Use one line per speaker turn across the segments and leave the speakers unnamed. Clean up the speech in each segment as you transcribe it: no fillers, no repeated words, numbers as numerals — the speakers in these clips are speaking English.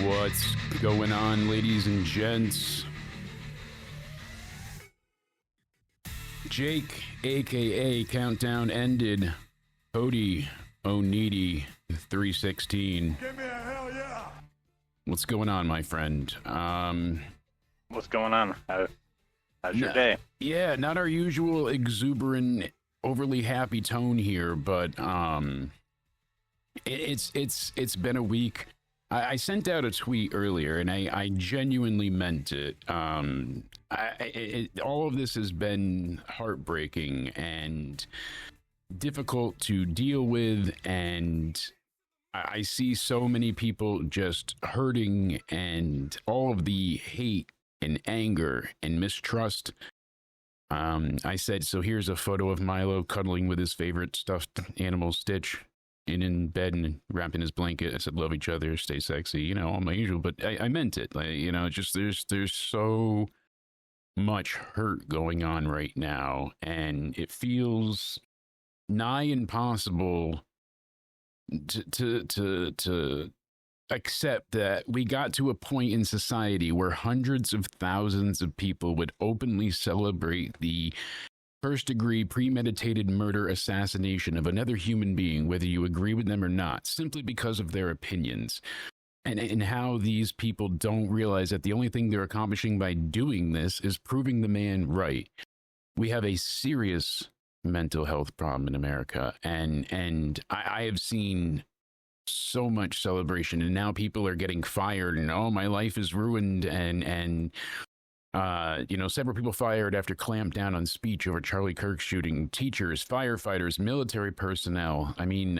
What's going on, ladies and gents? Jake, aka Countdown Ended, Cody O'Needy 316.
Give me a hell yeah!
What's going on, my friend?
What's going on? How's your day?
Yeah, not our usual exuberant, overly happy tone here, but it's been a week. I sent out a tweet earlier, and I genuinely meant it. All of this has been heartbreaking and difficult to deal with, and I see so many people just hurting, and all of the hate and anger and mistrust. I said, so here's a photo of Milo cuddling with his favorite stuffed animal, Stitch, in bed and wrapped in his blanket. I said, love each other, stay sexy, all my usual, but I meant it. Like, just there's so much hurt going on right now, and it feels nigh impossible to accept that we got to a point in society where hundreds of thousands of people would openly celebrate the first-degree premeditated murder assassination of another human being, whether you agree with them or not, simply because of their opinions. And how these people don't realize that the only thing they're accomplishing by doing this is proving the man right. We have a serious mental health problem in America, and I have seen so much celebration, and now people are getting fired, and my life is ruined, and several people fired after clampdown on speech over Charlie Kirk shooting. Teachers, firefighters, military personnel. I mean,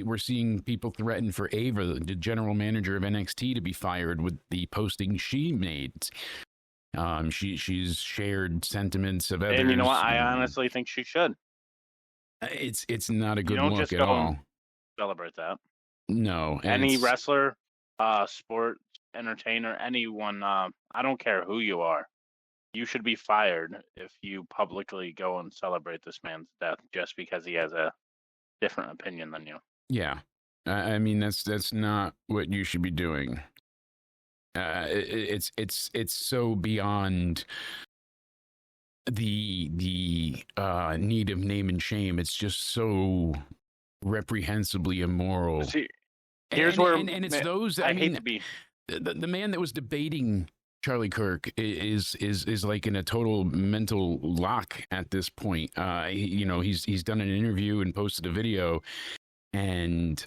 we're seeing people threaten for Ava, the general manager of NXT, to be fired with the posting she made. She's shared sentiments of others.
And you know what? I honestly think she should.
It's not a good
look
look at all.
Celebrate that.
No.
Any wrestler, sport, entertainer, anyone, I don't care who you are. You should be fired if you publicly go and celebrate this man's death just because he has a different opinion than you.
Yeah. I mean, that's not what you should be doing. It's so beyond the need of name and shame. It's just so reprehensibly immoral.
See, here's where
it's those.
I hate to be
the man that was debating Charlie Kirk is like in a total mental lock at this point. He's done an interview and posted a video, and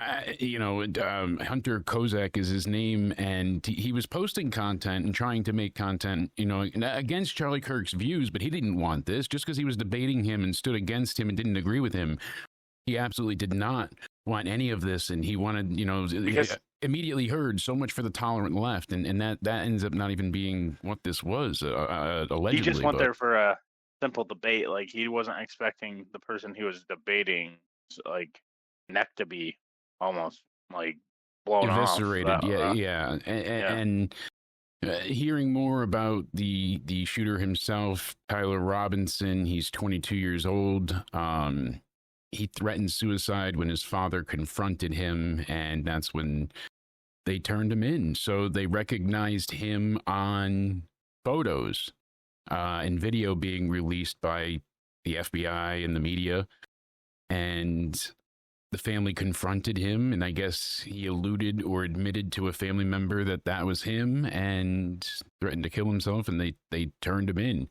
Hunter Kozak is his name, and he was posting content and trying to make content, against Charlie Kirk's views, but he didn't want this. Just because he was debating him and stood against him and didn't agree with him, he absolutely did not want any of this, and he wanted, because immediately heard so much for the tolerant left, and that ends up not even being what this was, allegedly.
He just went there for a simple debate. Like, he wasn't expecting the person he was debating, like, neck to be almost like blown
eviscerated.
off.
And hearing more about the shooter himself, Tyler Robinson. He's 22 years old. He threatened suicide when his father confronted him, and that's when they turned him in. So they recognized him on photos and video being released by the FBI and the media, and the family confronted him, and I guess he alluded or admitted to a family member that was him and threatened to kill himself, and they turned him in.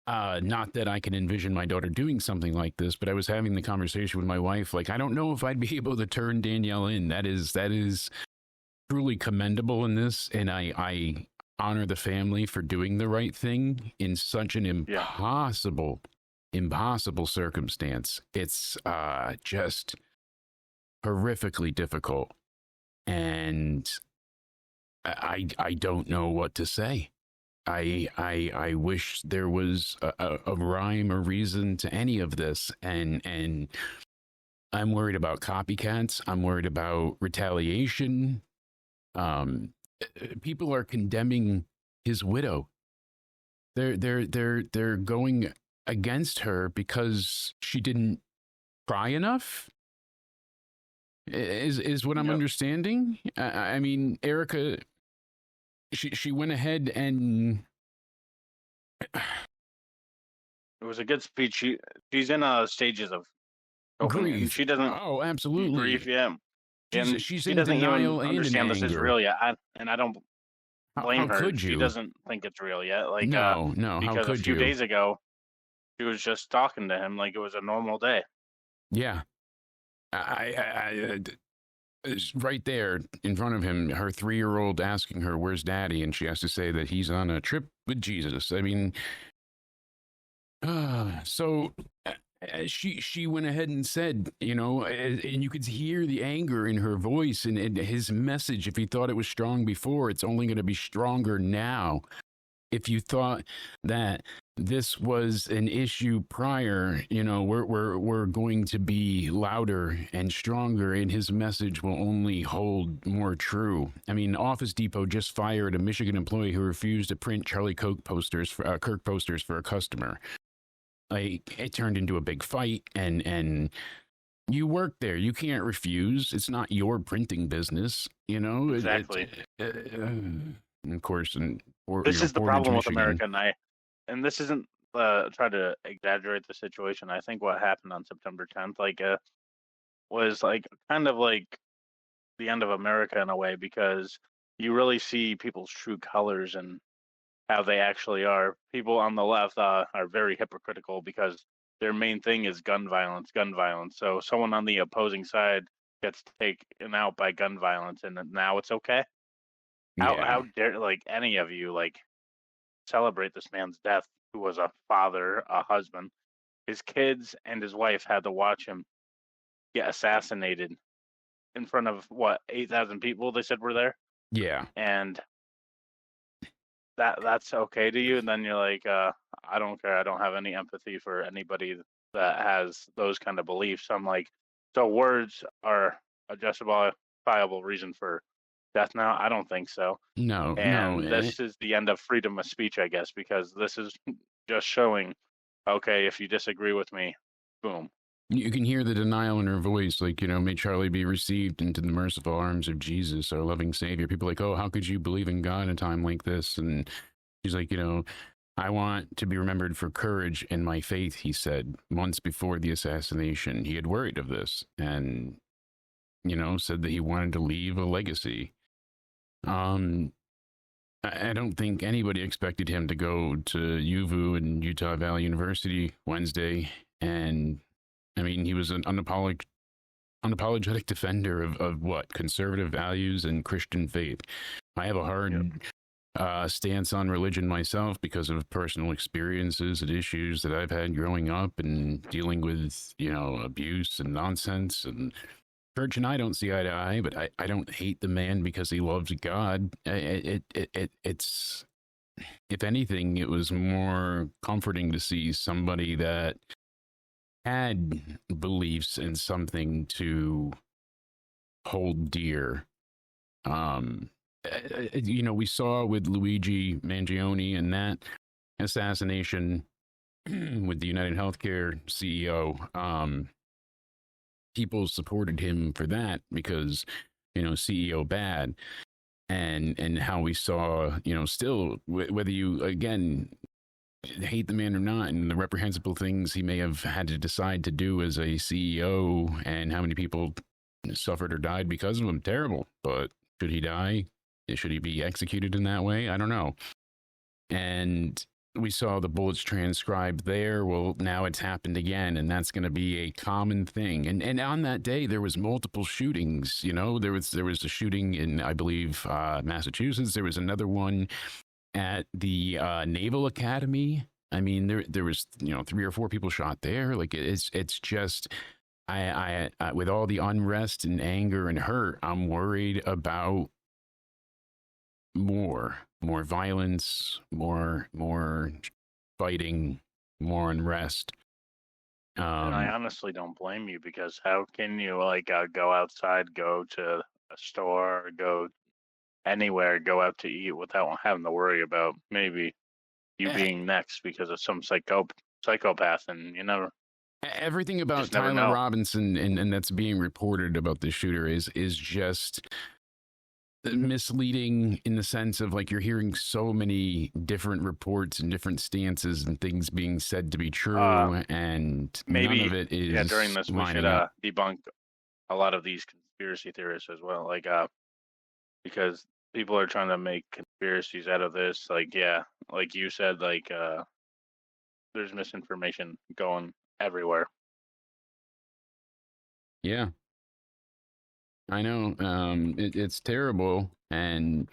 Not that I can envision my daughter doing something like this, but I was having the conversation with my wife. Like, I don't know if I'd be able to turn Danielle in. That is truly commendable in this, and I honor the family for doing the right thing in such an impossible circumstance. It's just horrifically difficult, and I don't know what to say. I wish there was a rhyme or reason to any of this, and I'm worried about copycats. I'm worried about retaliation. People are condemning his widow. They're going against her because she didn't cry enough. Is what I'm
Yep.
understanding. I mean, Erica, she went ahead and
It was a good speech. She's in stages of coping, and
grief.
she doesn't
Oh,
grief.
absolutely.
Yeah, and
She's
she
in
doesn't even
denial and in
understand this is
anger.
real yet. I don't blame
How
her.
could
She
you?
doesn't think it's real yet.
No, no. How
Because a
could
few
you?
days ago she was just talking to him like it was a normal day.
Yeah. It's right there in front of him, her 3-year-old asking her, "Where's Daddy?" And she has to say that he's on a trip with Jesus. I mean, so she went ahead and said, and you could hear the anger in her voice and his message. If he thought it was strong before, it's only going to be stronger now. If you thought that this was an issue prior, we're going to be louder and stronger, and his message will only hold more true. I mean, Office Depot just fired a Michigan employee who refused to print Charlie Kirk posters for a customer. Like, it turned into a big fight, and you work there. You can't refuse. It's not your printing business,
Exactly.
Of course, and
This is the
Portage,
problem with
Michigan.
America, and this isn't try to exaggerate the situation. I think what happened on September 10th, was like kind of like the end of America in a way, because you really see people's true colors and how they actually are. People on the left are very hypocritical because their main thing is gun violence, gun violence. So someone on the opposing side gets taken out by gun violence, and now it's okay.
Yeah.
How dare any of you celebrate this man's death, who was a father, a husband. His kids and his wife had to watch him get assassinated in front of what, 8,000 people they said were there,
Yeah.
and that's okay to you. And then you're like, I don't care. I don't have any empathy for anybody that has those kind of beliefs. I'm like, so words are a justifiable reason for death now? I don't think so.
No, no.
And this is the end of freedom of speech, I guess, because this is just showing, okay, if you disagree with me, boom.
You can hear the denial in her voice, like, may Charlie be received into the merciful arms of Jesus, our loving Savior. People are like, oh, how could you believe in God in a time like this? And she's like, I want to be remembered for courage and my faith, he said, months before the assassination. He had worried of this and, said that he wanted to leave a legacy. I don't think anybody expected him to go to UVU and Utah Valley University Wednesday. And I mean, he was an unapologetic defender of what? Conservative values and Christian faith. I have a hard stance on religion myself because of personal experiences and issues that I've had growing up and dealing with, abuse and nonsense. And Church and I don't see eye to eye, but I don't hate the man because he loves God. It's, if anything, it was more comforting to see somebody that had beliefs and something to hold dear. We saw with Luigi Mangione and that assassination with the United Healthcare CEO. People supported him for that because, CEO bad. And how we saw, still, whether you, again, hate the man or not, and the reprehensible things he may have had to decide to do as a CEO, and how many people suffered or died because of him. Terrible. But should he die? Should he be executed in that way? I don't know. And we saw the bullets transcribed there. Well, now it's happened again, and that's going to be a common thing. And on that day, there was multiple shootings. There was a shooting in, I believe, Massachusetts. There was another one at the Naval Academy. I mean, there was 3 or 4 people shot there. Like, it's just, I with all the unrest and anger and hurt, I'm worried about more violence, more fighting, more unrest.
And I honestly don't blame you, because how can you go outside, go to a store, go anywhere, go out to eat without having to worry about maybe you being next because of some psychopath, and you never
Everything about
Just never
Tyler
know.
Robinson and that's being reported about the shooter is just misleading in the sense of like you're hearing so many different reports and different stances and things being said to be
Uh,
true, and none
maybe
of it
yeah. During
is
this, we should
lining up.
debunk a lot of these conspiracy theorists as well. Like because people are trying to make conspiracies out of this. Like yeah, like you said, like there's misinformation going everywhere.
Yeah, I know. It's terrible, and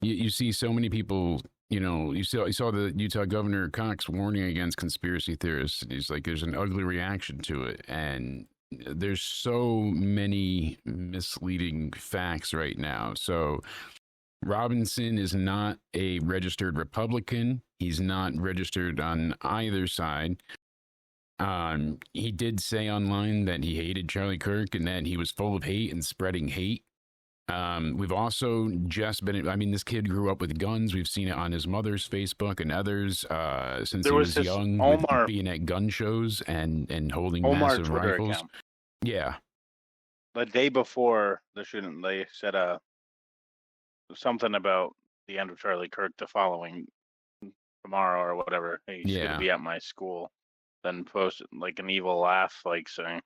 you see so many people. You saw the Utah Governor Cox warning against conspiracy theorists. He's like, there's an ugly reaction to it, and there's so many misleading facts right now. So Robinson is not a registered Republican. He's not registered on either side. He did say online that he hated Charlie Kirk and that he was full of hate and spreading hate. We've also just been, I mean, this kid grew up with guns. We've seen it on his mother's Facebook and others since
There
he
was
was
this
young, with being at gun shows and holding
Omar
massive
Twitter
rifles.
account.
Yeah.
The day before the shooting, they said something about the end of Charlie Kirk the following tomorrow or whatever. He's going to
Yeah.
be at my school. Then posted like an evil laugh, like saying,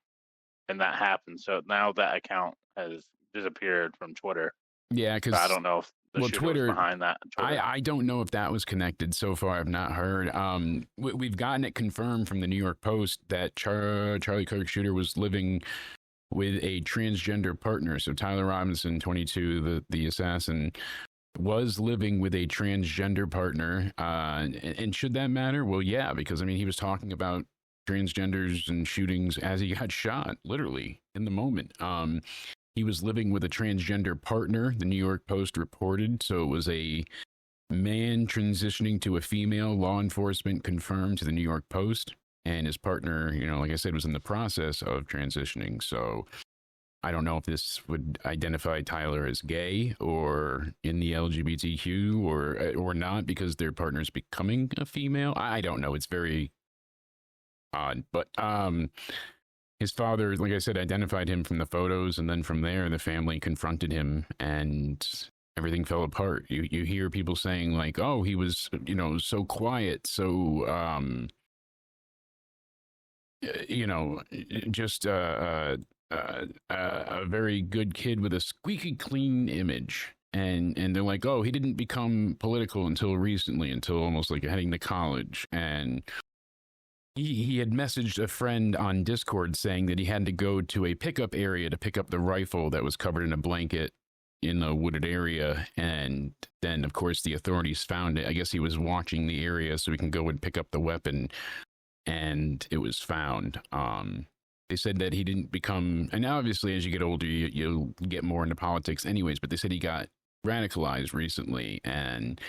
and that happened. So now that account has disappeared from Twitter.
Yeah.
So I
Because,
don't know if the
well,
shooter was
Twitter,
behind that. Twitter.
I don't know if that was connected so far. I've not heard. We've gotten it confirmed from the New York Post that Charlie Kirk shooter was living with a transgender partner. So Tyler Robinson, 22, the assassin, was living with a transgender partner. And should that matter? Well, yeah, because I mean, he was talking about transgenders and shootings as he got shot, literally in the moment. He was living with a transgender partner, the New York Post reported. So it was a man transitioning to a female, law enforcement confirmed to the New York Post. And his partner, like I said, was in the process of transitioning. So I don't know if this would identify Tyler as gay or in the LGBTQ or not, because their partner's becoming a female. I don't know. It's very odd. But his father, like I said, identified him from the photos, and then from there, the family confronted him, and everything fell apart. You hear people saying like, "Oh, he was, so quiet, so just a very good kid with a squeaky clean image." And they're like, "Oh, he didn't become political until recently, until almost like heading to college." And he had messaged a friend on Discord saying that he had to go to a pickup area to pick up the rifle that was covered in a blanket in a wooded area. And then, of course, the authorities found it. I guess he was watching the area so he can go and pick up the weapon, and it was found. They said that he didn't become, and obviously as you get older, you'll get more into politics anyways, but they said he got radicalized recently, and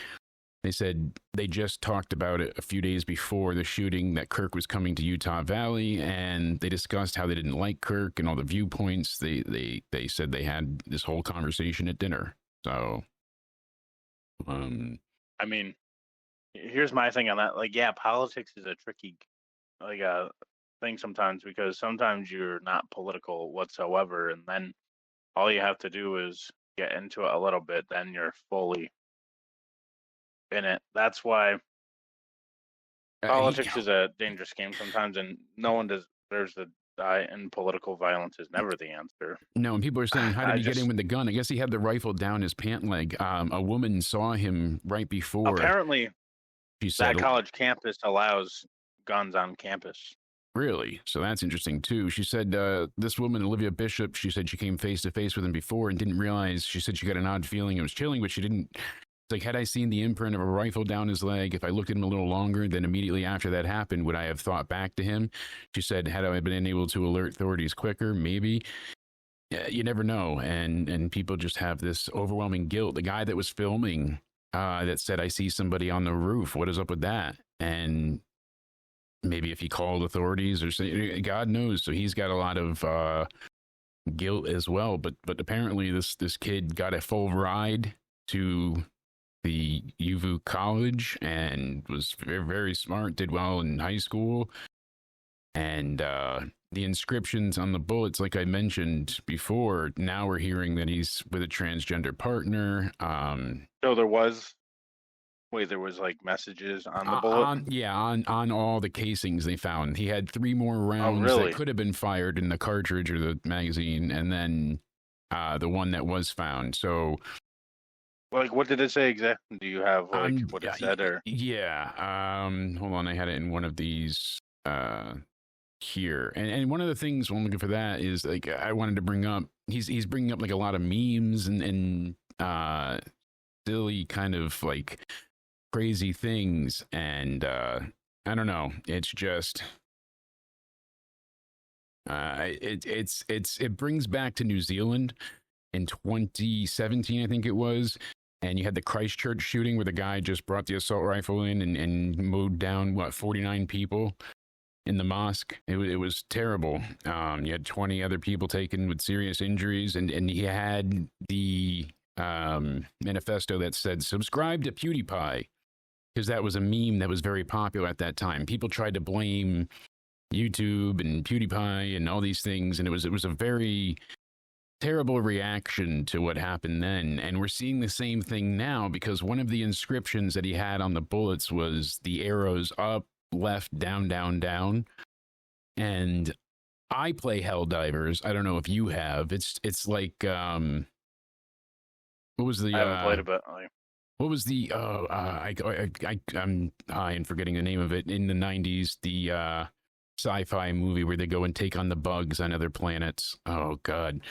they said they just talked about it a few days before the shooting, that Kirk was coming to Utah Valley, and they discussed how they didn't like Kirk and all the viewpoints. They said they had this whole conversation at dinner. So,
I mean, here's my thing on that. Like, yeah, politics is a tricky thing sometimes, because sometimes you're not political whatsoever, and then all you have to do is get into it a little bit, then you're fully in it. That's why politics is a dangerous game sometimes, and no one deserves to die, and political violence is never the answer.
No, and people are saying, how did he get in with the gun? I guess he had the rifle down his pant leg. A woman saw him right before.
Apparently,
she said,
that college campus allows guns on campus.
Really? So that's interesting too. She said this woman, Olivia Bishop, she said she came face to face with him before and didn't realize. She said she got an odd feeling. It was chilling, but she didn't. It's like, had I seen the imprint of a rifle down his leg, if I looked at him a little longer, then immediately after that happened, would I have thought back to him? She said, had I been able to alert authorities quicker, maybe. You never know. And people just have this overwhelming guilt. The guy that was filming that said, I see somebody on the roof. What is up with that? And maybe if he called authorities or something, God knows. So he's got a lot of guilt as well. But apparently this kid got a full ride to the UVU college and was very, very smart, did well in high school. And the inscriptions on the bullets, like I mentioned before, now we're hearing that he's with a transgender partner.
So there was like messages on the bullet.
On all the casings they found. He had 3 more rounds
really?
that could have been fired in the cartridge or the magazine, and then the one that was found. So,
like, what did it say exactly? Do you have like what it said or?
Yeah. Hold on, I had it in one of these here, and one of the things when I'm looking for that is like I wanted to bring up. He's bringing up like a lot of memes and silly kind of like crazy things, and I don't know. It's just it brings back to New Zealand in 2017, I think it was. And you had the Christchurch shooting where the guy just brought the assault rifle in and mowed down 49 people in the mosque. It was terrible. You had 20 other people taken with serious injuries, and he had the manifesto that said subscribe to PewDiePie, because that was a meme that was very popular at that time. People tried to blame YouTube and PewDiePie and all these things, and it was a very terrible reaction to what happened then. And we're seeing the same thing now, because one of the inscriptions that he had on the bullets was the arrows up, left, down, down, down. And I play Helldivers. I don't know if you have. It's like what was the
I haven't played a bit.
what was the I'm forgetting the name of it, in the 90s, the sci-fi movie where they go and take on the bugs on other planets. Oh god.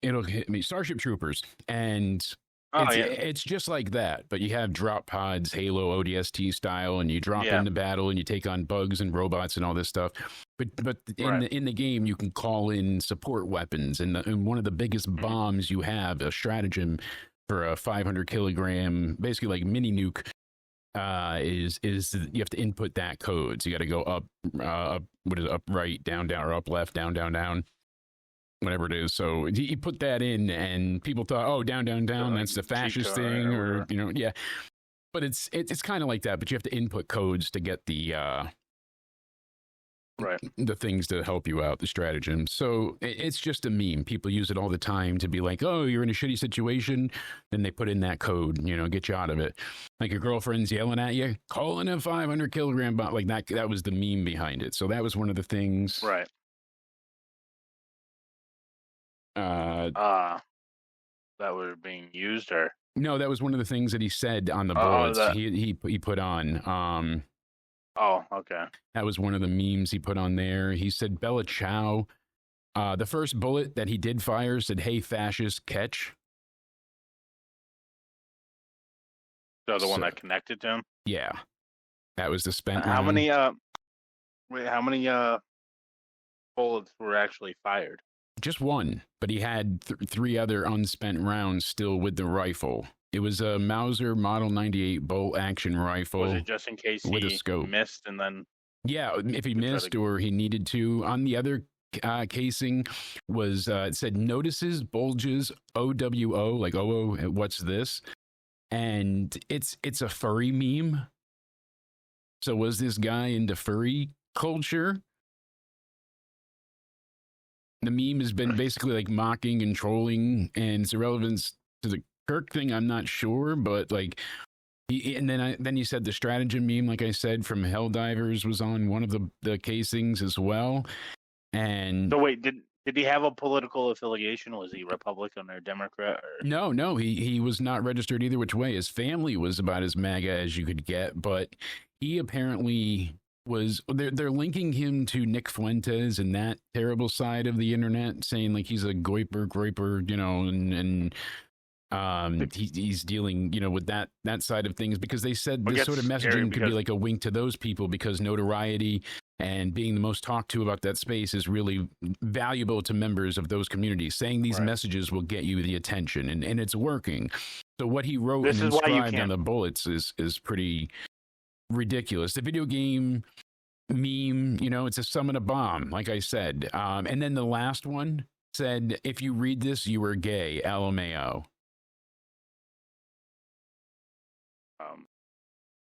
It'll hit me. Starship Troopers. And it's just like that, but you have drop pods, Halo ODST style, and you drop into battle and you take on bugs and robots and all this stuff. But in the game, you can call in support weapons, and one of the biggest bombs you have, a stratagem for a 500 kilogram, basically like mini nuke, is you have to input that code. So you got to go up, up right, down, down, or up left, down, down, down. Whatever it is. So he put that in, and people thought, oh, down, down, down, that's the fascist thing, or yeah. But it's kind of like that, but you have to input codes to get the the things to help you out, the stratagem. So it's just a meme. People use it all the time to be like, oh, you're in a shitty situation, then they put in that code, get you out of it. Like your girlfriend's yelling at you, call in a 500 kilogram bomb, like that was the meme behind it. So that was one of the things.
Right. That were being used, or
no, that was one of the things that he said on the bullets. He put on.
Okay.
That was one of the memes he put on there. He said Bella Ciao. The first bullet that he did fire said, "Hey, fascist, catch."
So the one that connected to him.
Yeah, that was the spent.
How many? How many bullets were actually fired?
Just one, but he had 3 other unspent rounds still with the rifle. It was a Mauser Model 98 bolt action rifle.
Was it just in case
with
he
a scope?
Missed and then?
Yeah, if he missed or he needed to. On the other casing was it said notices bulges OWO, like what's this? And it's a furry meme. So was this guy into furry culture? The meme has been basically like mocking and trolling, and its irrelevance to the Kirk thing, I'm not sure, but like, then you said the stratagem meme, like I said, from Helldivers was on one of the casings as well. And
so wait, did he have a political affiliation? Was he Republican or Democrat? Or?
No, he was not registered either which way. His family was about as MAGA as you could get, but he apparently was. They're linking him to Nick Fuentes and that terrible side of the internet, saying like he's a groiper, and he's dealing, with that side of things, because they said this sort of messaging could be like a wink to those people, because notoriety and being the most talked to about that space is really valuable to members of those communities. Saying these messages will get you the attention, and it's working. So what he wrote and inscribed on the bullets is pretty ridiculous. The video game meme, it's a summon a bomb, like I said. And then the last one said, if you read this, you are gay, LMAO.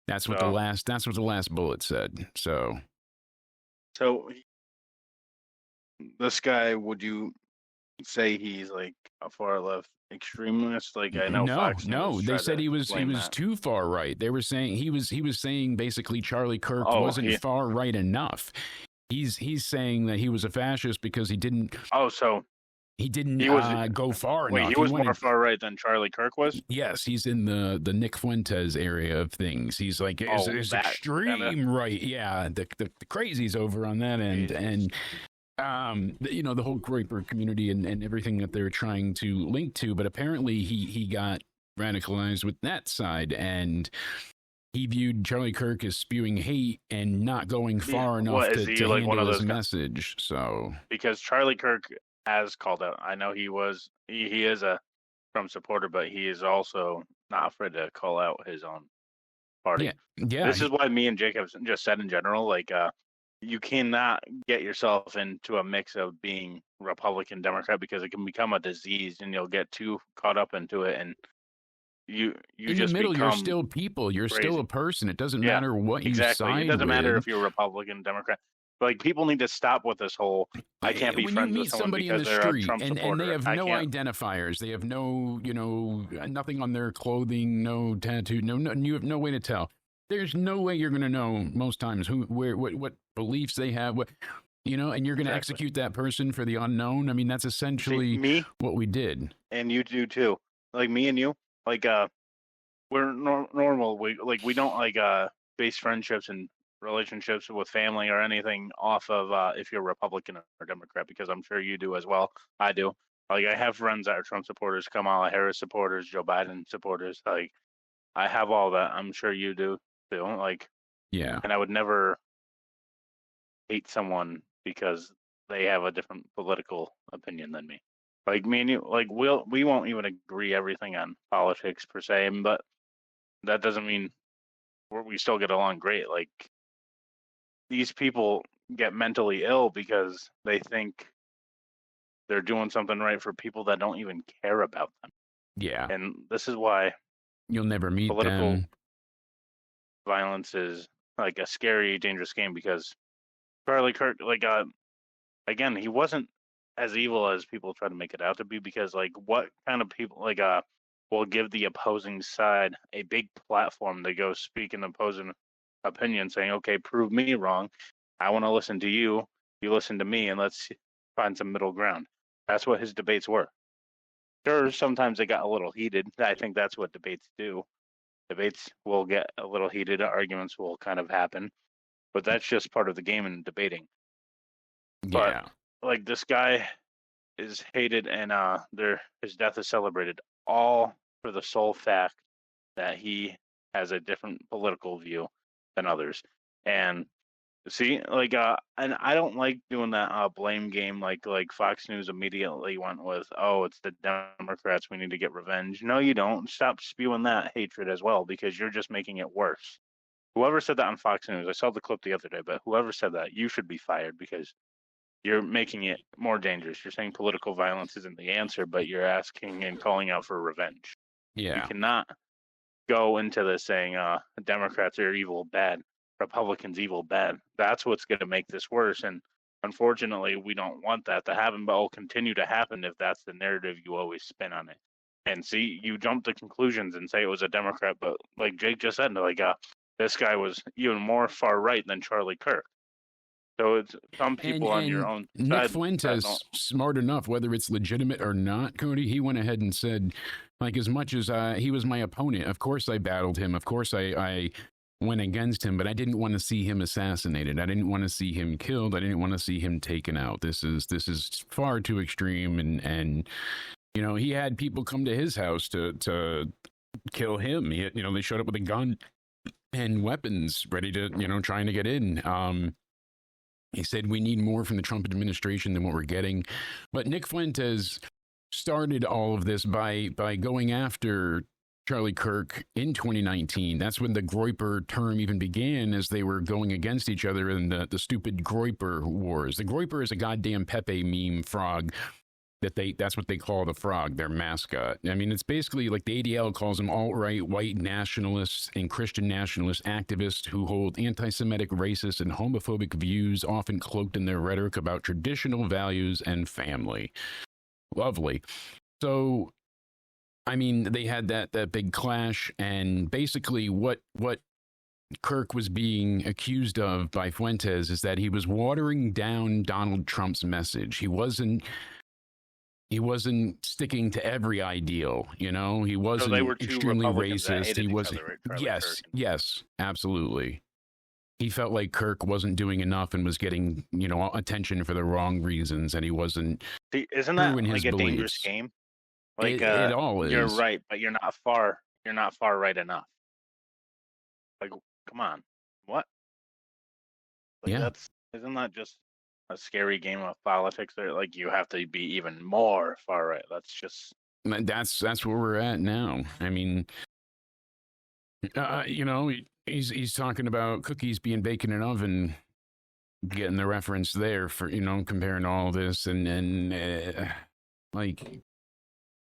That's what the last bullet said. So
So this guy, would you say he's like a far left extremist? Like I know Fox
No.
News
They
tried
said
to
he was
blame that.
too far right. They were saying he was saying basically Charlie Kirk
Oh,
wasn't far right enough. He's saying that he was a fascist because he didn't
so he was.
go far
Wait,
enough.
he was more far right than Charlie Kirk was.
Yes, he's in the Nick Fuentes area of things. He's like is extreme right. Yeah, the crazies over on that end, and the whole Groyper community and everything that they're trying to link to. But apparently he got radicalized with that side, and he viewed Charlie Kirk as spewing hate and not going far enough to like handle his message. So
because Charlie Kirk has called out, I know he is a Trump supporter, but he is also not afraid to call out his own party.
Yeah.
This is why me and Jake have just said in general, like you cannot get yourself into a mix of being Republican, Democrat, because it can become a disease and you'll get too caught up into it. And you
in
just
the middle,
become
you're still people. You're
crazy.
still a person. It doesn't matter what you side.
It doesn't
with.
matter if you're Republican, Democrat. Like people need to stop with this whole I can't be friends with someone because they're a Trump supporter.
And they have no identifiers. They have no, nothing on their clothing, no tattoo, no, you have no way to tell. There's no way you're going to know most times what beliefs they have, and you're going to execute that person for the unknown. I mean, that's essentially what we did.
And you do too. Like me and you, like, we're normal. We don't base friendships and relationships with family or anything off of if you're Republican or Democrat, because I'm sure you do as well. I do. Like I have friends that are Trump supporters, Kamala Harris supporters, Joe Biden supporters. Like I have all that. I'm sure you do too. Like
yeah.
And I would never hate someone because they have a different political opinion than me. Like me and you, like we won't even agree everything on politics per se, but that doesn't mean we still get along great. Like these people get mentally ill because they think they're doing something right for people that don't even care about them.
Yeah.
And this is why
you'll never meet
political
them.
Violence is like a scary, dangerous game, because Charlie Kirk, again, he wasn't as evil as people try to make it out to be, because like what kind of people will give the opposing side a big platform to go speak an opposing opinion, saying, okay, prove me wrong. I want to listen to you. You listen to me, and let's find some middle ground. That's what his debates were. Sure, sometimes they got a little heated. I think that's what debates do. Debates will get a little heated. Arguments will kind of happen, but that's just part of the game in debating.
Yeah.
But like this guy is hated, and his death is celebrated, all for the sole fact that he has a different political view than others. And see, and I don't like doing that blame game, like Fox News immediately went with, oh, it's the Democrats, we need to get revenge. No, you don't. Stop spewing that hatred as well, because you're just making it worse. Whoever said that on Fox News, I saw the clip the other day, but whoever said that, you should be fired, because you're making it more dangerous. You're saying political violence isn't the answer, but you're asking and calling out for revenge.
Yeah.
You cannot go into this saying Democrats are evil, bad, Republicans evil, bad. That's what's going to make this worse. And unfortunately, we don't want that to happen, but it'll continue to happen if that's the narrative you always spin on it. And see, you jump to conclusions and say it was a Democrat, but like Jake just said, this guy was even more far right than Charlie Kirk. So it's some people on your own side.
Nick Fuentes, smart enough, whether it's legitimate or not, Cody, he went ahead and said, like, as much as he was my opponent, of course I battled him. Of course I went against him, but I didn't want to see him assassinated. I didn't want to see him killed. I didn't want to see him taken out. This is far too extreme. And he had people come to his house to kill him. They showed up with a gun and weapons ready to, trying to get in. He said we need more from the Trump administration than what we're getting. But Nick Fuentes started all of this by going after Charlie Kirk in 2019. That's when the Groyper term even began, as they were going against each other in the stupid Groyper wars. The Groyper is a goddamn Pepe meme frog That's what they call the frog, their mascot. I mean, it's basically like the ADL calls them alt-right white nationalists and Christian nationalist activists who hold anti-Semitic, racist, and homophobic views, often cloaked in their rhetoric about traditional values and family. Lovely. So, I mean, they had that big clash, and basically what Kirk was being accused of by Fuentes is that he was watering down Donald Trump's message. He wasn't sticking to every ideal, you know. He wasn't
they were two
extremely
Republicans that
racist.
hated
He
each
wasn't.
other, right?
Yes, yes, absolutely. He felt like Kirk wasn't doing enough and was getting, you know, attention for the wrong reasons, and he wasn't.
See, isn't that
true in
like
his
a dangerous
beliefs.
game? Like
It all is.
you're right, but you're not far. You're not far right enough. Like, come on, what? Like,
Yeah.
isn't that just a scary game of politics? There, like, you have to be even more far right. That's just
That's where we're at now. I mean, you know, he's talking about cookies being baked in an oven, getting the reference there for, you know, comparing all this and like.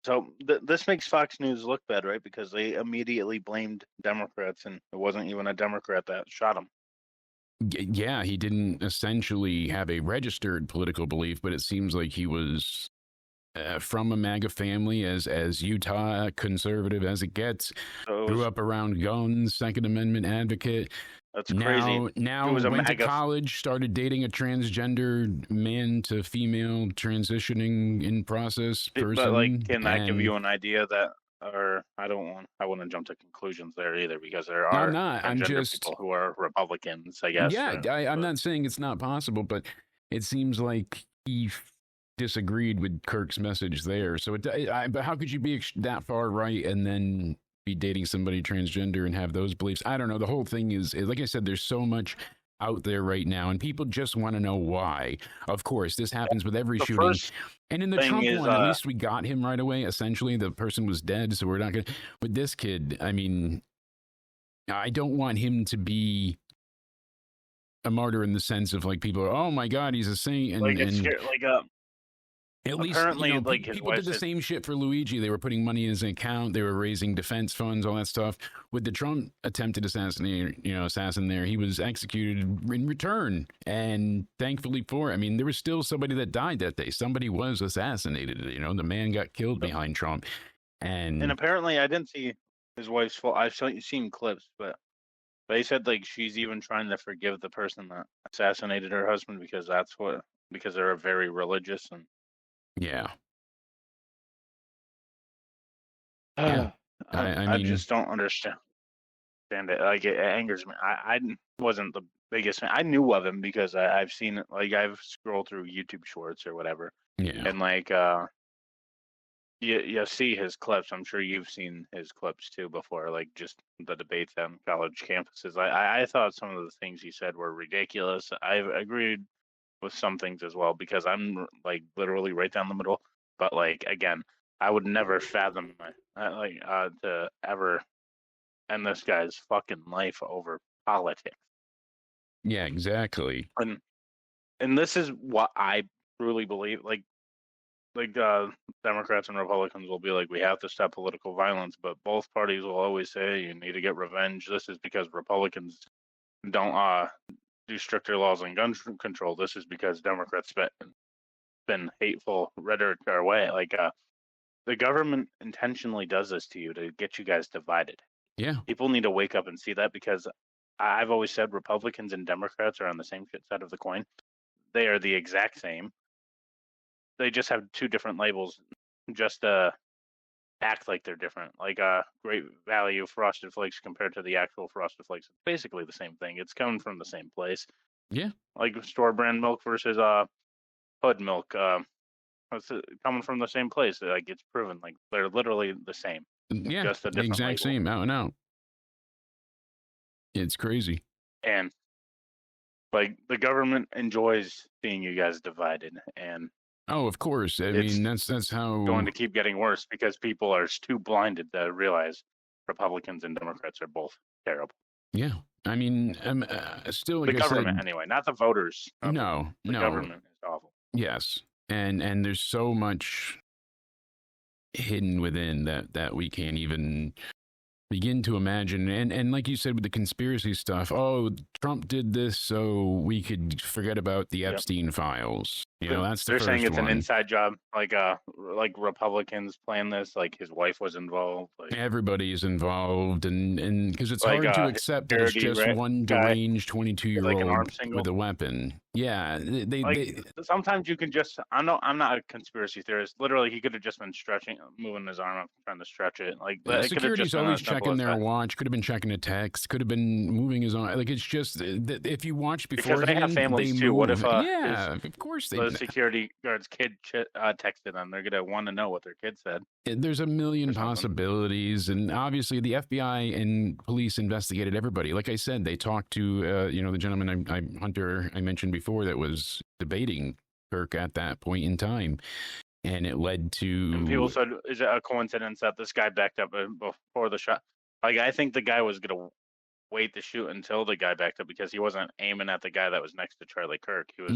so. This makes Fox News look bad, right? Because they immediately blamed Democrats, and it wasn't even a Democrat that shot him.
Yeah, he didn't essentially have a registered political belief, but it seems like he was from a MAGA family, as Utah conservative as it gets.
So
Grew up around guns, Second Amendment advocate.
that's crazy.
Now went to college, started dating a transgender man to female transitioning in process person.
But like, can that give you an idea that? Or I wouldn't jump to conclusions there either, because there are people who are Republicans, I guess.
Yeah, I'm not saying it's not possible, but it seems like he disagreed with Kirk's message there. So, but how could you be that far right and then be dating somebody transgender and have those beliefs? I don't know. The whole thing is, like I said, there's so much out there right now, and people just want to know why. Of course, this happens with every shooting. And in the Trump one, at least we got him right away. Essentially, the person was dead, so we're not going to. With this kid, I mean, I don't want him to be a martyr in the sense of like people are, oh my God, he's a saint. And, at least,
apparently,
you know,
like
people did the same shit for Luigi. They were putting money in his account. They were raising defense funds, all that stuff. With the Trump attempted assassin there, he was executed in return. And thankfully for, I mean, there was still somebody that died that day. Somebody was assassinated. You know, the man got killed behind Trump. And
apparently, I didn't see his wife's fault. I've seen clips, but they said like she's even trying to forgive the person that assassinated her husband because they're very religious and.
Yeah.
Yeah.
I mean,
I just don't understand it. Like, it angers me. I wasn't the biggest fan. I knew of him because I've seen it. Like, I've scrolled through YouTube shorts or whatever.
Yeah.
And like, you see his clips. I'm sure you've seen his clips too before. Like, just the debates on college campuses. I thought some of the things he said were ridiculous. I've agreed with some things as well, because I'm like literally right down the middle. But like, again, I would never fathom to ever end this guy's fucking life over politics.
Yeah, exactly.
And this is what I truly believe. Like Democrats and Republicans will be like, we have to stop political violence, but both parties will always say you need to get revenge. This is because Republicans don't do stricter laws on gun control. This is because Democrats been hateful rhetoric our way. Like, the government intentionally does this to you to get you guys divided.
Yeah.
People need to wake up and see that, because I've always said Republicans and Democrats are on the same side of the coin. They are the exact same. They just have two different labels, just act like they're different. Like, Great Value Frosted Flakes compared to the actual Frosted Flakes, it's basically the same thing. It's coming from the same place.
Yeah.
Like store brand milk versus hood milk. It's coming from the same place. Like, it's proven. Like, they're literally the same.
Yeah.
Just a different
exact
label.
same. Out and out. It's crazy.
And like, the government enjoys seeing you guys divided, and
oh, of course. I mean, that's how
going to keep getting worse, because people are too blinded to realize Republicans and Democrats are both terrible.
Yeah, I mean, still, like
the government anyway, not the voters.
No,
the government is awful.
Yes, and there's so much hidden within that we can't even begin to imagine. And like you said with the conspiracy stuff, oh, Trump did this so we could forget about the Epstein files. You know, that's the
They're
first
saying it's
one.
an inside job, like Republicans plan this, like his wife was involved. Like
everybody's involved, and because it's
like
hard to accept that it's just one
guy,
deranged
like an
22-year-old
arm single.
with a weapon. Yeah, they
sometimes you can just. I'm not a conspiracy theorist. Literally, he could have just been moving his arm up, trying to stretch it. Like
security's always checking their watch. Could have been checking a text. Could have been moving his arm. Like it's just if you watch beforehand,
because they have families too. What if
yeah, of course
the security guard's kid texted them? They're gonna want to know what their kid said.
There's a million possibilities, and obviously the FBI and police investigated everybody. Like I said, they talked to the gentleman Hunter I mentioned before that was debating Kirk at that point in time, and it led to.
And people said, "Is it a coincidence that this guy backed up before the shot?" Like I think the guy was gonna wait to shoot until the guy backed up because he wasn't aiming at the guy that was next to Charlie Kirk. He was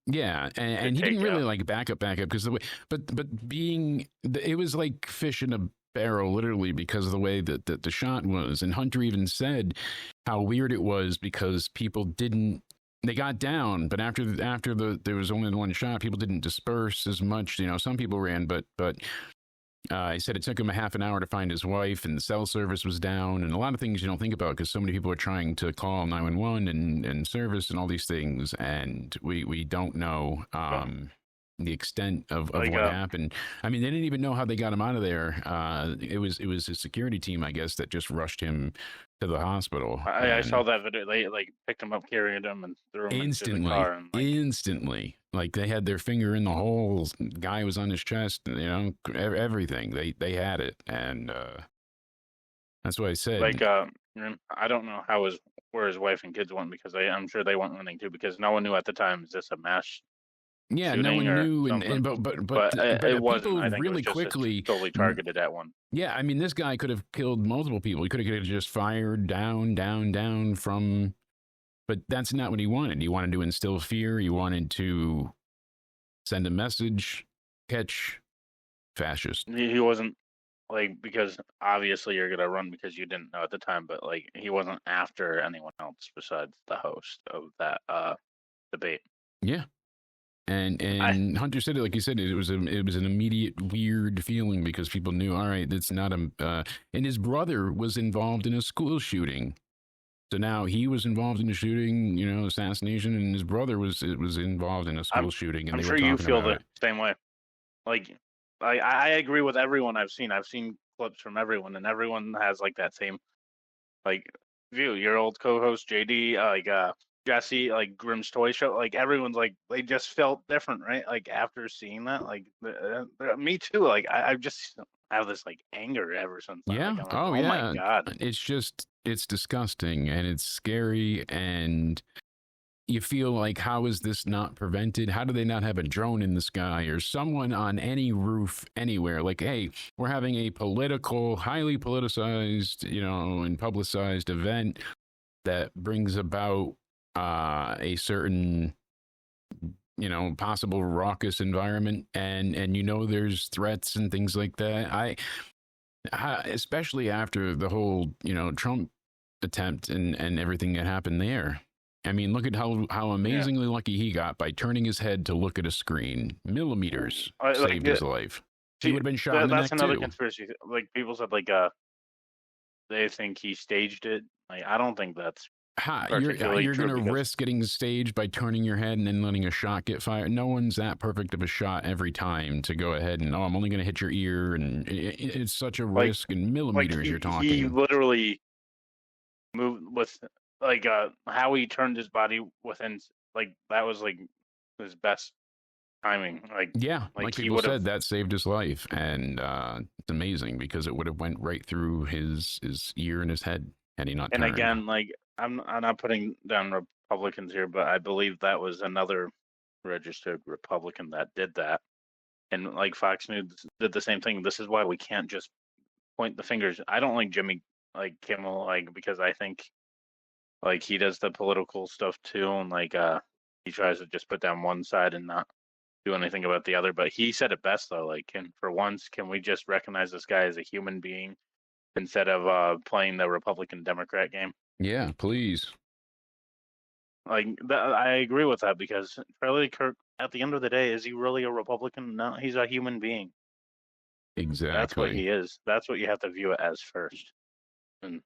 Yeah, and he didn't really like back up because the way, but being it was like fish in a barrel literally because of the way that the shot was. And Hunter even said how weird it was because people didn't. They got down, but after there was only one shot, people didn't disperse as much. You know, some people ran, but he said it took him a half an hour to find his wife, and the cell service was down, and a lot of things you don't think about because so many people are trying to call 911 and service and all these things, and we don't know the extent of what happened. I mean, they didn't even know how they got him out of there. It was his security team, I guess, that just rushed him to the hospital.
I saw that video. They picked him up, carried him, and threw him into the car. And,
instantly, like they had their finger in the holes. Guy was on his chest. You know, everything. They had it, and that's what I said.
I don't know where his wife and kids went because I'm sure they went running too because no one knew at the time. Is this a mass?
Yeah, no one knew, but
it wasn't.
People
I think
really
it was
quickly
totally targeted at one.
Yeah, I mean, this guy could have killed multiple people. He could have just fired down from, but that's not what he wanted. He wanted to instill fear. He wanted to send a message, catch fascists.
He wasn't because obviously you're gonna run because you didn't know at the time, but he wasn't after anyone else besides the host of that debate.
Yeah. And Hunter said it like you said. It was an immediate weird feeling because people knew, all right, that's not a. And his brother was involved in a school shooting, so now he was involved in a shooting, assassination, and his brother was involved in a school shooting. And
I'm sure you feel the same way. I agree with everyone I've seen. I've seen clips from everyone, and everyone has that same view. Your old co-host JD, Jesse, Grimm's Toy Show, everyone's they just felt different, right? After seeing that, me too. I just have this anger ever since.
Yeah.
Oh my God.
It's disgusting and it's scary, and you feel how is this not prevented? How do they not have a drone in the sky or someone on any roof anywhere? Hey, we're having a highly politicized, and publicized event that brings about a certain possible raucous environment, and there's threats and things like that. Especially after the whole Trump attempt and everything that happened there. I mean, look at how amazingly lucky he got by turning his head to look at a screen. Millimeters saved his life. He would have been shot in the neck too. That's another
conspiracy. People said they think he staged it. I don't think that's
you're going to risk getting staged by turning your head and then letting a shot get fired. No one's that perfect of a shot every time to go ahead and I'm only going to hit your ear, and it's such a risk in millimeters. You're talking.
He literally moved with how he turned his body within that was his best timing.
Like people said, that saved his life, and it's amazing because it would have went right through his ear and his head had he not turned.
And again, I'm not putting down Republicans here, but I believe that was another registered Republican that did that. And Fox News did the same thing. This is why we can't just point the fingers. I don't like Jimmy Kimmel because I think he does the political stuff too, and he tries to just put down one side and not do anything about the other. But he said it best though. Like, for once, can we just recognize this guy as a human being instead of playing the Republican Democrat game?
Yeah, please.
Like I agree with that because Charlie Kirk, at the end of the day, is he really a Republican? No, he's a human being. That's what
Exactly.
he is. That's what you have to view it as first. And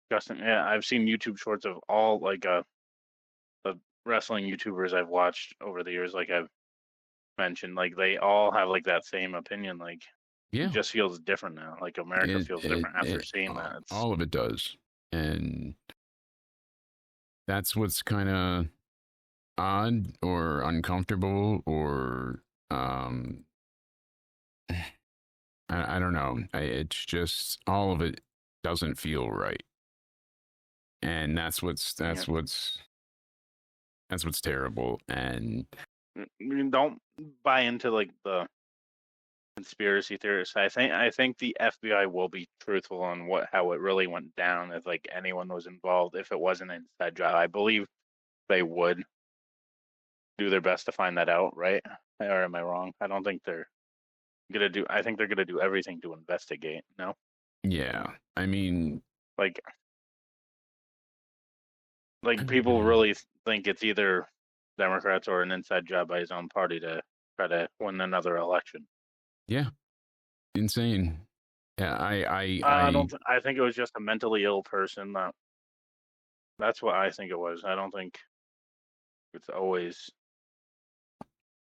Justin, yeah, I've seen YouTube shorts of all the wrestling YouTubers I've watched over the years. Like I've mentioned, like they all have like that same opinion. Like it
Yeah.
just feels different now. Like America feels different after seeing that. It's
All of it does. And that's what's kind of odd or uncomfortable or I don't know. It's just all of it doesn't feel right. And that's what's terrible. And
don't buy into like the conspiracy theorists. I think the FBI will be truthful on how it really went down if like anyone was involved. If it wasn't an inside job, I believe they would do their best to find that out. Right? Or am I wrong? I don't think they're gonna do. I think they're gonna do everything to investigate. No.
yeah, I mean,
Like people really think it's either Democrats or an inside job by his own party to try to win another election.
yeah, insane. Yeah,
I don't. I think it was just a mentally ill person. That's what I think it was. I don't think it's always.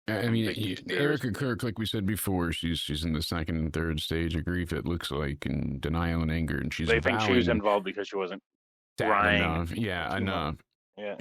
I mean, Erica Kirk, like we said before, she's in the second and third stage of grief. It looks like, and denial and anger, and she's
They think she was
vowing
involved because she wasn't
sad
crying.
enough. Yeah, enough.
Yeah.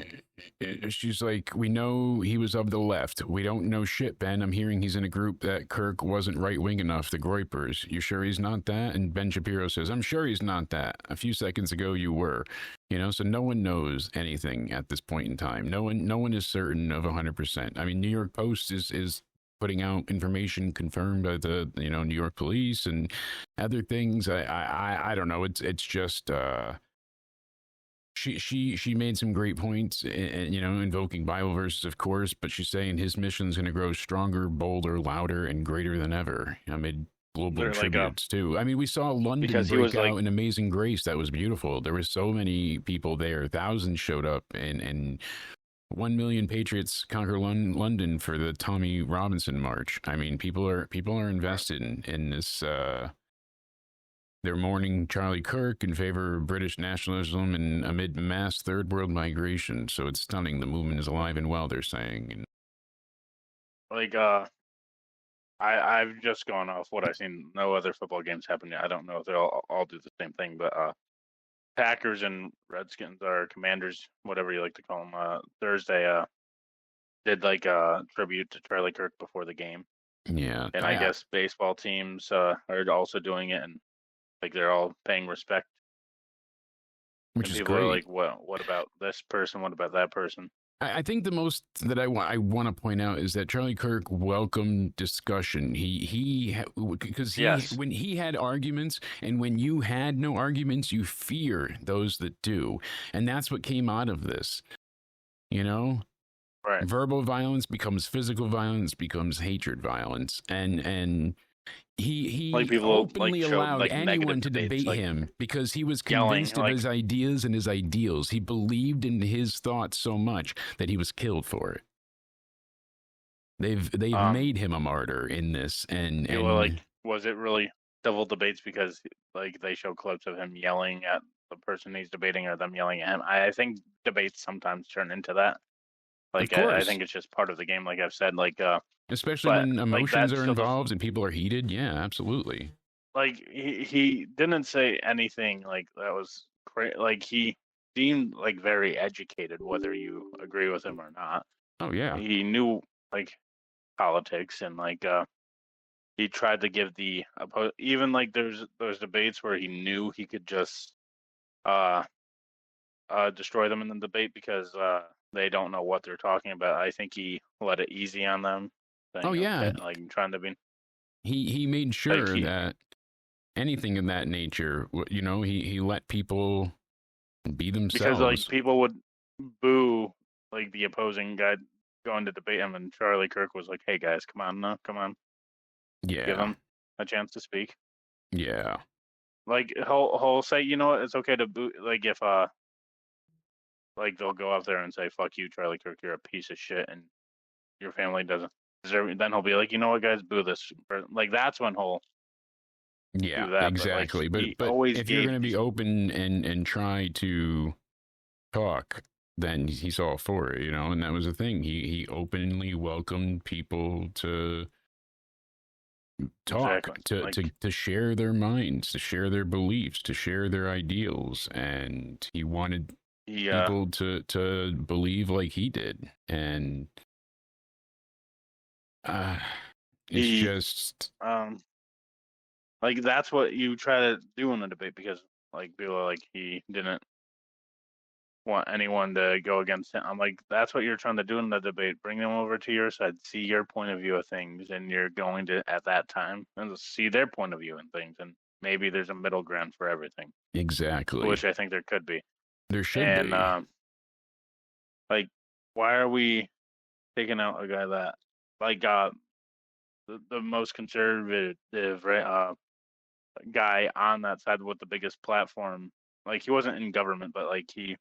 She's like, we know he was of the left. We don't know shit, Ben. I'm hearing he's in a group that Kirk wasn't right wing enough, the Groypers. You sure he's not that? And Ben Shapiro says, I'm sure he's not that. A few seconds ago, you were. You know, so no one knows anything at this point in time. No one is certain of 100%. I mean, New York Post is putting out information confirmed by the New York police and other things. I don't know. It's just. She made some great points, and invoking Bible verses, of course, but she's saying his mission's going to grow stronger, bolder, louder, and greater than ever amid global tributes too. I mean, we saw London break out in Amazing Grace. That was beautiful. There were so many people there. Thousands showed up, and 1 million patriots conquer London for the Tommy Robinson March. I mean, people are invested in this. They're mourning Charlie Kirk in favor of British nationalism and amid mass third world migration. So it's stunning. The movement is alive and well, they're saying.
Like, I've just gone off what I've seen. No other football games happen yet. I don't know if they'll all do the same thing, but Packers and Redskins, or Commanders, whatever you like to call them, Thursday did like a tribute to Charlie Kirk before the game.
Yeah.
And I guess baseball teams are also doing it, and like they're all paying respect.
Which
and
is
people
great.
Are like, what about this person? What about that person?
I think the most that I want to point out is that Charlie Kirk welcomed discussion. Because when he had arguments, and when you had no arguments, you fear those that do, and that's what came out of this.
Right.
Verbal violence becomes physical violence, becomes hatred violence, and he openly allowed anyone to debate him because he was convinced of his ideas and his ideals. He believed in his thoughts so much that he was killed for it. They've made him a martyr in this, and
was it really civil debates because like they show clips of him yelling at the person he's debating or them yelling at him? I think debates sometimes turn into that. Like I think it's just part of the game. Like I've said,
especially when emotions are involved and people are heated. Yeah, absolutely.
Like he didn't say anything like that was crazy. Like he seemed like very educated, whether you agree with him or not.
Oh yeah,
he knew like politics, and he tried to give the even like there's debates where he knew he could just destroy them in the debate because they don't know what they're talking about. I think he let it easy on them.
Saying,
like trying to be.
He made sure that anything of that nature, he let people be themselves.
Because people would boo like the opposing guy going to debate him, and Charlie Kirk was like, "Hey guys, come on, no, come on, give
Yeah.
him a chance to speak."
Yeah.
Like he'll say, you know what, it's okay to boot. Like if like they'll go up there and say, "Fuck you, Charlie Kirk, you're a piece of shit," and your family doesn't deserve. Then he'll be like, "You know what, guys, boo this." Like that's when he'll
Yeah,
do that. But like
exactly.
he
But
always
if you're
gave
going to be
these.
open and try to talk, then he's all for it, you know. And that was the thing. He openly welcomed people to talk,
Exactly.
to
Like
to share their minds, to share their beliefs, to share their ideals, and he wanted
he
people to believe like he did. And uh, it's
he
just
like that's what you try to do in a debate, because like people are like, he didn't want anyone to go against him. I'm like, that's what you're trying to do in the debate. Bring them over to your side, see your point of view of things, and you're going to at that time and see their point of view in things, and maybe there's a middle ground for everything,
exactly.
which I think there could be.
There should
And
be.
like, why are we taking out a guy that like the most conservative guy on that side with the biggest platform? Like he wasn't in government, but like he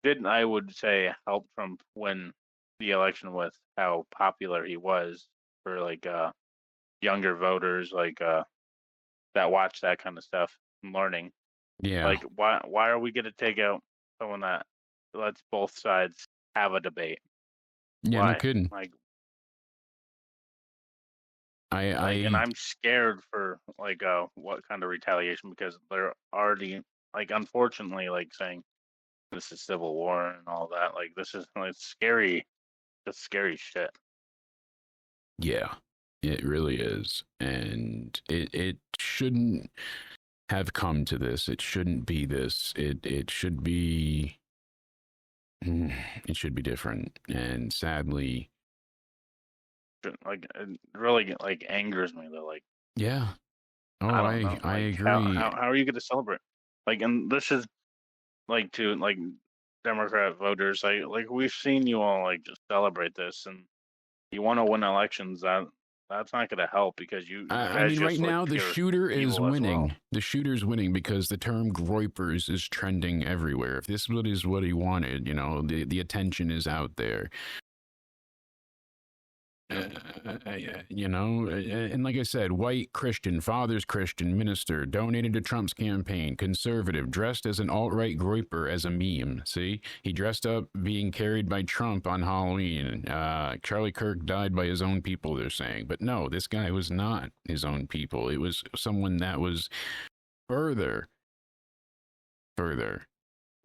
did, I would say, help Trump win the election with how popular he was for like younger voters, like that watch that kind of stuff and learning.
Yeah.
Like why are we gonna take out someone that lets both sides have a debate?
Yeah, no
Why?
kidding.
And
I
I'm scared for like what kind of retaliation, because they're already like, unfortunately, like saying this is civil war and all that. Like this is like scary. That's scary shit.
yeah, it really is. And it shouldn't have come to this. It shouldn't be this. It should be it should be different. And sadly,
Like it really like angers me though. Like
yeah. Oh,
I don't know.
I
Like
agree.
how are you going to celebrate? Like, and this is like to like Democrat voters. Like we've seen you all like just celebrate this, and you want to win elections. That's not going to help, because you
I
guys
mean, right
just look
now the
pure
shooter is
evil as well.
winning. The shooter's winning because the term "groypers" is trending everywhere. If this is what he wanted, you know, the attention is out there. You know, and like I said, white Christian, father's Christian, minister, donated to Trump's campaign, conservative, dressed as an alt-right groyper as a meme. See, he dressed up being carried by Trump on Halloween. Charlie Kirk died by his own people, they're saying. But no, this guy was not his own people. It was someone that was further, further,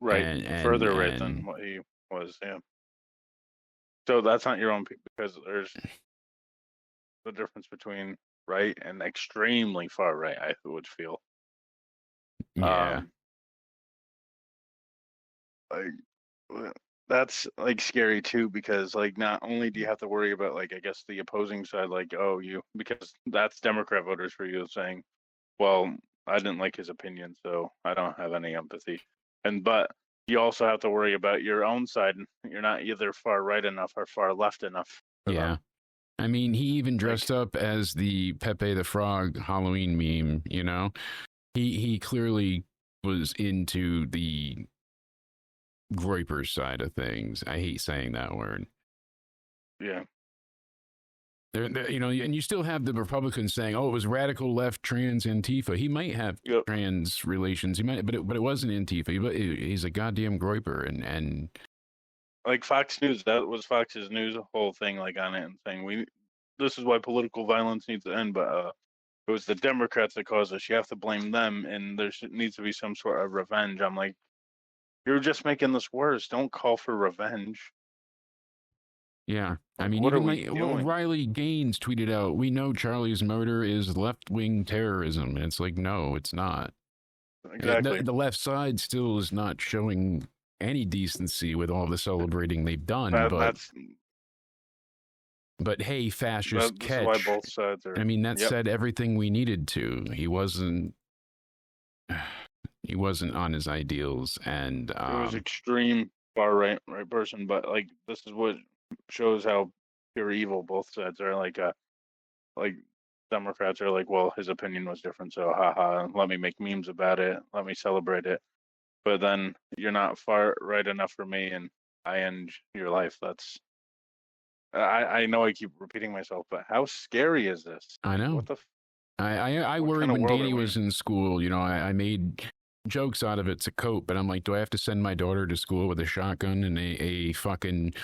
Right, further right than
and
what he was. Yeah. So that's not your own people, because there's the difference between right and extremely far right, I would feel.
yeah,
Um, like that's like scary too, because like not only do you have to worry about like, I guess, the opposing side, like, oh, you, because that's Democrat voters for you saying, well, I didn't like his opinion, so I don't have any empathy. And but you also have to worry about your own side. You're not either far right enough or far left enough for
yeah.
them.
I mean, he even
Like
dressed up as the Pepe the Frog Halloween meme, you know? He clearly was into the Groyper side of things. I hate saying that word.
yeah,
You know, and you still have the Republicans saying, "Oh, it was radical left trans Antifa." He might have
yep.
trans relations. He might, but it wasn't Antifa. He's a goddamn Groyper, and
Like Fox News, that was Fox's news whole thing, like on it, and saying this is why political violence needs to end, but it was the Democrats that caused this. You have to blame them, and there needs to be some sort of revenge. I'm like, you're just making this worse. Don't call for revenge.
yeah. I
Like,
mean,
what are
even
we
like
doing?
Riley Gaines tweeted out, "We know Charlie's murder is left-wing terrorism." And it's like, no, it's not.
Exactly.
The left side still is not showing any decency with all the celebrating they've done,
That that's
but hey, fascist
this is why
catch.
both sides are.
I mean, that
Yep.
said everything we needed to. He wasn't on his ideals, and
It was extreme far right person, but like this is what shows how pure evil both sides are. Like Democrats are like, well, his opinion was different, so haha, let me make memes about it, let me celebrate it. But then you're not far right enough for me, and I end your life. That's I know I keep repeating myself, but how scary is this?
I know.
What the?
I
What
worried
kind of
when
world
Danny
are we
was
in?
in school. You know, I made jokes out of it to cope, but I'm like, do I have to send my daughter to school with a shotgun and a fucking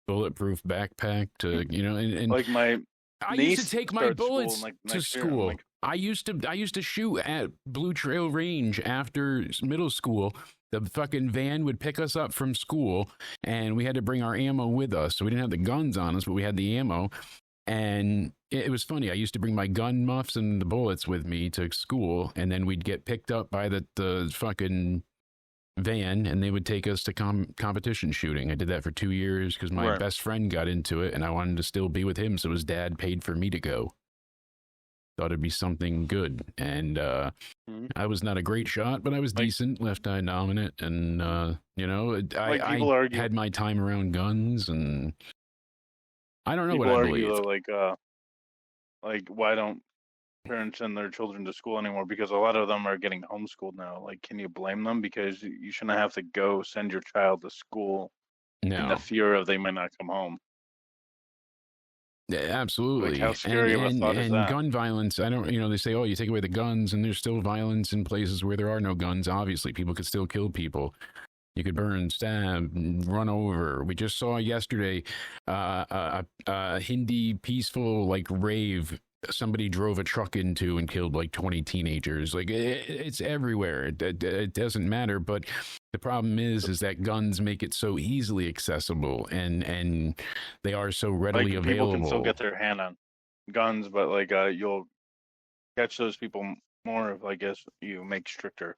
bulletproof backpack to, you know, and
Like my
I used to
niece
take my
starts school
bullets
like
to
next year. I'm
school.
like,
I used to shoot at Blue Trail Range after middle school. The fucking van would pick us up from school, and we had to bring our ammo with us. So we didn't have the guns on us, but we had the ammo. And it was funny. I used to bring my gun muffs and the bullets with me to school, and then we'd get picked up by the fucking van, and they would take us to competition shooting. I did that for 2 years because my
right.
best friend got into it, and I wanted to still be with him, so his dad paid for me to go. Thought it'd be something good, and I was not a great shot, but I was decent, left eye dominant, and you know,
People
I
argue.
had my time around guns, and I don't know what
People
I
argue
believe.
though, like why don't parents send their children to school anymore? Because a lot of them are getting homeschooled now. Like, can you blame them? Because you shouldn't have to go send your child to school in the
No.
fear of they might not come home.
Yeah,
Like, how
absolutely.
scary of a thought is
And
that?
gun violence, I don't, you know, they say, oh, you take away the guns, and there's still violence in places where there are no guns. Obviously, people could still kill people. You could burn, stab, run over. We just saw yesterday a Hindi peaceful like rave. Somebody drove a truck into and killed like 20 teenagers. Like it's everywhere. It doesn't matter. But the problem is that guns make it so easily accessible, and they are so readily
Like, people can still
available.
get their hand on guns, but like you'll catch those people more if I guess you make stricter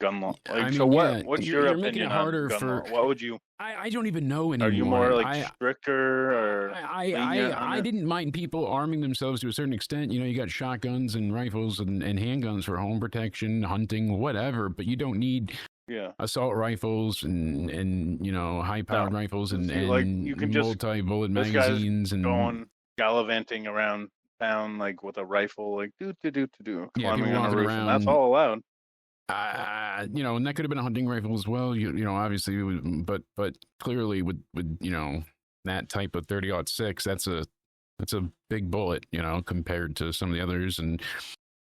gun law.
I
Like, so
mean, yeah,
what's your
you're making it
opinion on
harder
gun
for.
law? What would you?
I don't even know
Are you more
anymore.
like stricter or lenient on
I
it?
didn't mind people arming themselves to a certain extent. You know, you got shotguns and rifles and handguns for home protection, hunting, whatever. But you don't need
Yeah.
assault rifles and you know high powered
No.
rifles
See, like,
and
you can just
multi bullet
this guy's
magazines and
going gallivanting around town like with a rifle, like
yeah, people
climbing on a
walking
roof, and that's
around.
all allowed.
You know, and that could have been a hunting rifle as well. You know, obviously, but clearly with you know that type of 30-06, that's a big bullet. You know, compared to some of the others and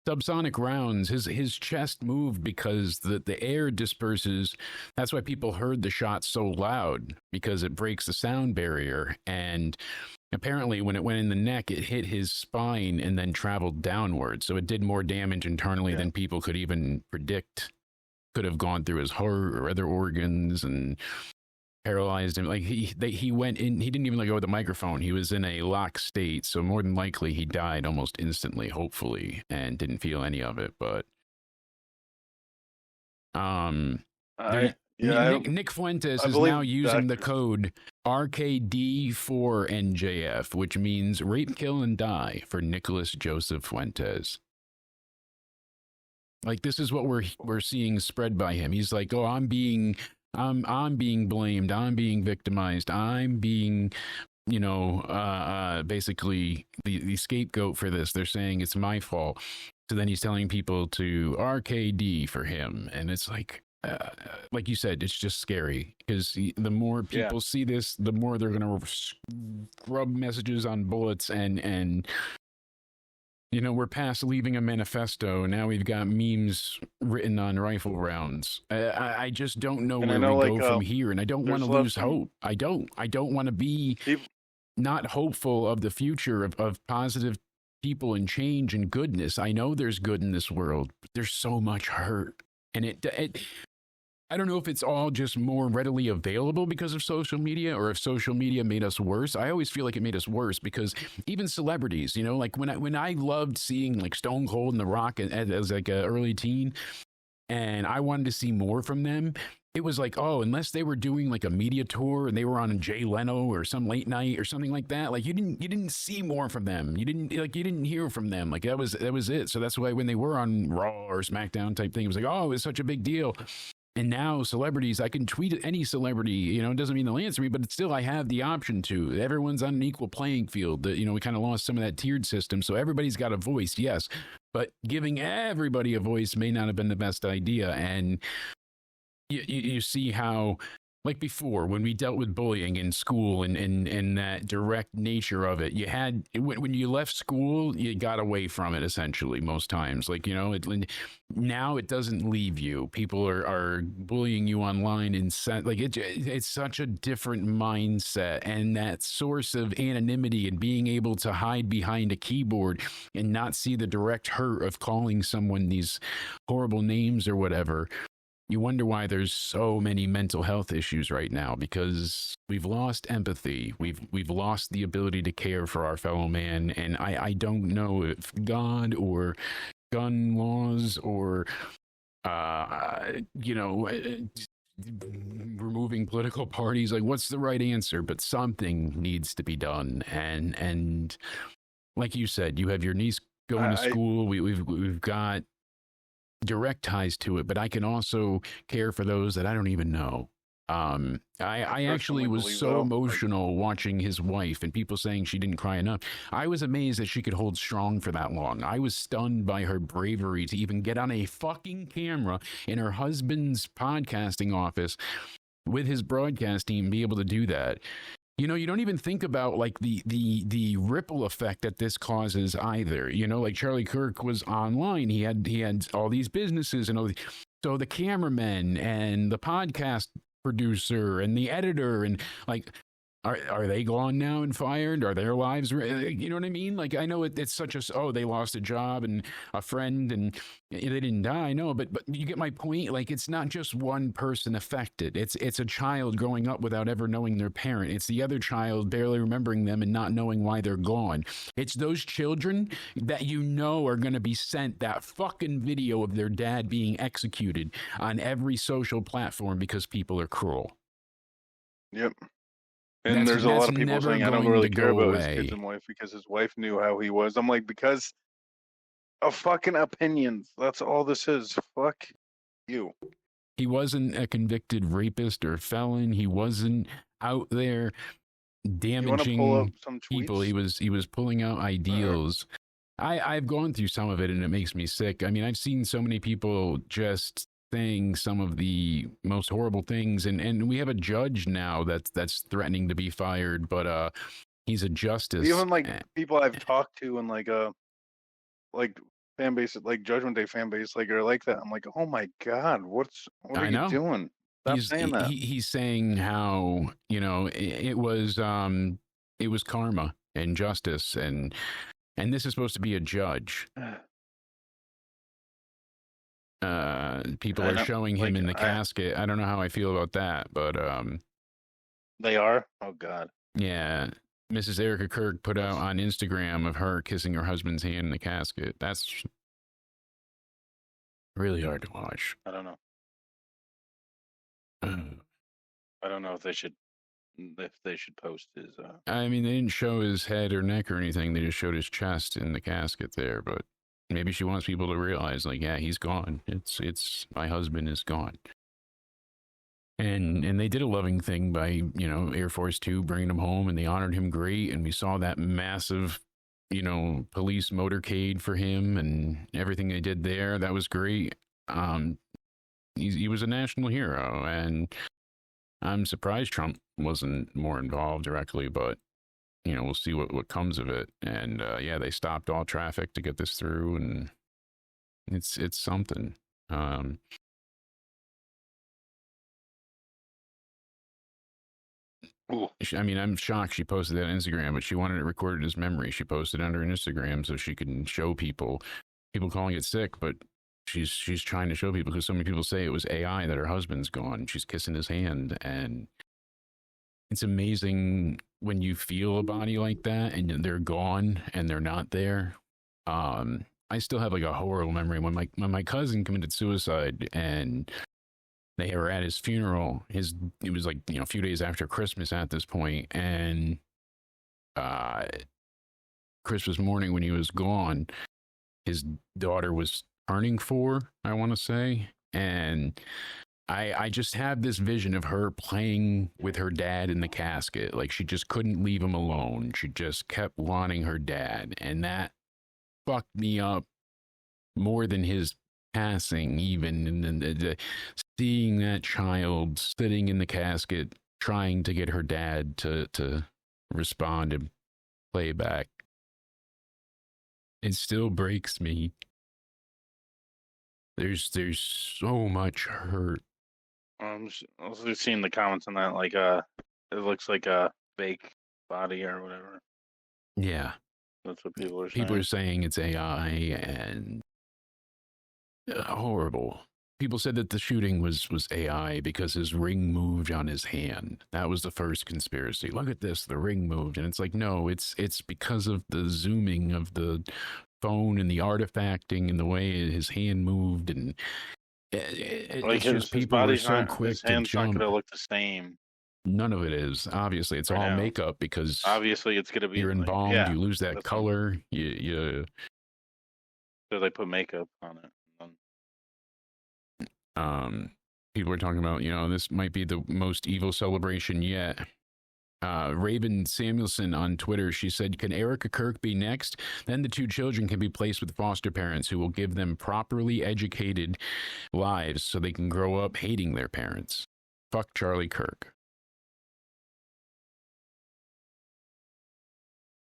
subsonic rounds. His chest moved because the air disperses. That's why people heard the shot so loud because it breaks the sound barrier. And apparently, when it went in the neck, it hit his spine and then traveled downward. So it did more damage internally
Yeah.
than people could even predict. Could have gone through his heart or other organs and paralyzed him. Like he went in. He didn't even let go of the microphone. He was in a locked state. So more than likely, he died almost instantly. Hopefully, and didn't feel any of it. But
I yeah,
Nick Fuentes
I
is now
believe
using the
doctors.
code RKD4NJF, which means rape, kill, and die for Nicholas Joseph Fuentes. Like this is what we're seeing spread by him. He's like, oh, I'm being blamed. I'm being victimized. I'm being, you know, basically the scapegoat for this. They're saying it's my fault. So then he's telling people to RKD for him, and it's like you said, it's just scary because the more people see this, the more they're gonna scrub messages on bullets and you know, we're past leaving a manifesto. Now we've got memes written on rifle rounds. I just don't know
And
where
I know,
we
like,
go from here, and I don't want to
there's
lose
less
hope. I don't want to be not hopeful of the future of positive people and change and goodness. I know there's good in this world, but there's so much hurt, and it I don't know if it's all just more readily available because of social media or if social media made us worse. I always feel like it made us worse because even celebrities, you know, like when I loved seeing like Stone Cold and The Rock as like an early teen, and I wanted to see more from them. It was like, oh, unless they were doing like a media tour and they were on Jay Leno or some late night or something like that, like you didn't see more from them. You didn't hear from them. Like that was it. So that's why when they were on Raw or SmackDown type thing, it was like, oh, it was such a big deal. And now celebrities, I can tweet at any celebrity, you know, it doesn't mean they'll answer me, but it's still, I have the option to. Everyone's on an equal playing field. You know, we kind of lost some of that tiered system. So everybody's got a voice, yes. But giving everybody a voice may not have been the best idea. And you see how, like before, when we dealt with bullying in school and that direct nature of it, you had, when you left school, you got away from it essentially most times. Like, you know, now it doesn't leave you. People are bullying you online and like it's such a different mindset, and that source of anonymity and being able to hide behind a keyboard and not see the direct hurt of calling someone these horrible names or whatever. You wonder why there's so many mental health issues right now, because we've lost empathy. We've lost the ability to care for our fellow man. And I don't know if God or gun laws or, you know, removing political parties, like what's the right answer? But something needs to be done. And like you said, you have your niece going to school. We've got direct ties to it, but I can also care for those that I don't even know. I actually was so emotional watching his wife and people saying she didn't cry enough. I was amazed that she could hold strong for that long. I was stunned by her bravery to even get on a fucking camera in her husband's podcasting office with his broadcast team, be able to do that. You know, you don't even think about like the ripple effect that this causes either. You know, like Charlie Kirk was online. He had all these businesses and all these, so the cameraman and the podcast producer and the editor and like, are they gone now and fired? Are their lives, you know what I mean? Like, I know it's such a, oh, they lost a job and a friend and they didn't die. No, but you get my point. Like, it's not just one person affected. It's a child growing up without ever knowing their parent. It's the other child barely remembering them and not knowing why they're gone. It's those children that you know are going to be sent that fucking video of their dad being executed on every social platform because people are cruel.
Yep. And there's a lot of people saying, I don't really care about his kids and wife because his wife knew how he was. I'm like, because of fucking opinions. That's all this is. Fuck you.
He wasn't a convicted rapist or felon. He wasn't out there damaging people. He was pulling out ideals. I've gone through some of it and it makes me sick. I mean, I've seen so many people just saying some of the most horrible things, and we have a judge now that's threatening to be fired, but he's a justice.
Even like people I've talked to and like fan base, like Judgment Day fan base, like are like that. I'm like, oh my god, what are you doing? Stop saying that.
He's saying how, you know, it was karma and justice, and this is supposed to be a judge. People are showing him in the casket. I don't know how I feel about that, but
they are. Oh god.
Yeah, Mrs. Erica Kirk put out on Instagram of her kissing her husband's hand in the casket. That's really hard to watch.
I don't know. I don't know if they should post his.
I mean, they didn't show his head or neck or anything. They just showed his chest in the casket there, but. Maybe she wants people to realize, like, yeah, he's gone. It's my husband is gone. And they did a loving thing by, you know, Air Force 2 bringing him home, and they honored him great. And we saw that massive, you know, police motorcade for him and everything they did there. That was great. He was a national hero, and I'm surprised Trump wasn't more involved directly, but. You know, we'll see what comes of it. And yeah, they stopped all traffic to get this through, and it's something. I mean, I'm shocked she posted that on Instagram, but she wanted it recorded as memory. She posted it under her Instagram so she can show people calling it sick, but she's trying to show people, because so many people say it was AI that her husband's gone. She's kissing his hand, and it's amazing when you feel a body like that and they're gone and they're not there. I still have like a horrible memory when my cousin committed suicide and they were at his funeral. It was like, you know, a few days after Christmas at this point, and Christmas morning when he was gone, his daughter was turning 4, I want to say, and I just have this vision of her playing with her dad in the casket. Like she just couldn't leave him alone. She just kept wanting her dad. And that fucked me up more than his passing, even. And seeing that child sitting in the casket trying to get her dad to respond and play back. It still breaks me. There's so much hurt.
I'm also seeing the comments on that, like it looks like a fake body or whatever.
Yeah,
that's what people are saying.
People are saying it's AI and horrible. People said that the shooting was AI because his ring moved on his hand. That was the first conspiracy. Look at this, the ring moved, and it's like no, it's because of the zooming of the phone and the artifacting and the way his hand moved and. It's just people were so quick to jump.
Not going to look the same.
None of it is. Obviously, it's all makeup because
obviously it's going to be.
You're embalmed. Yeah, you lose that color. You.
So they put makeup on
it. People are talking about, this might be the most evil celebration yet. Raven Samuelson on Twitter, she said, can Erica Kirk be next? Then the two children can be placed with foster parents who will give them properly educated lives so they can grow up hating their parents. Fuck Charlie Kirk.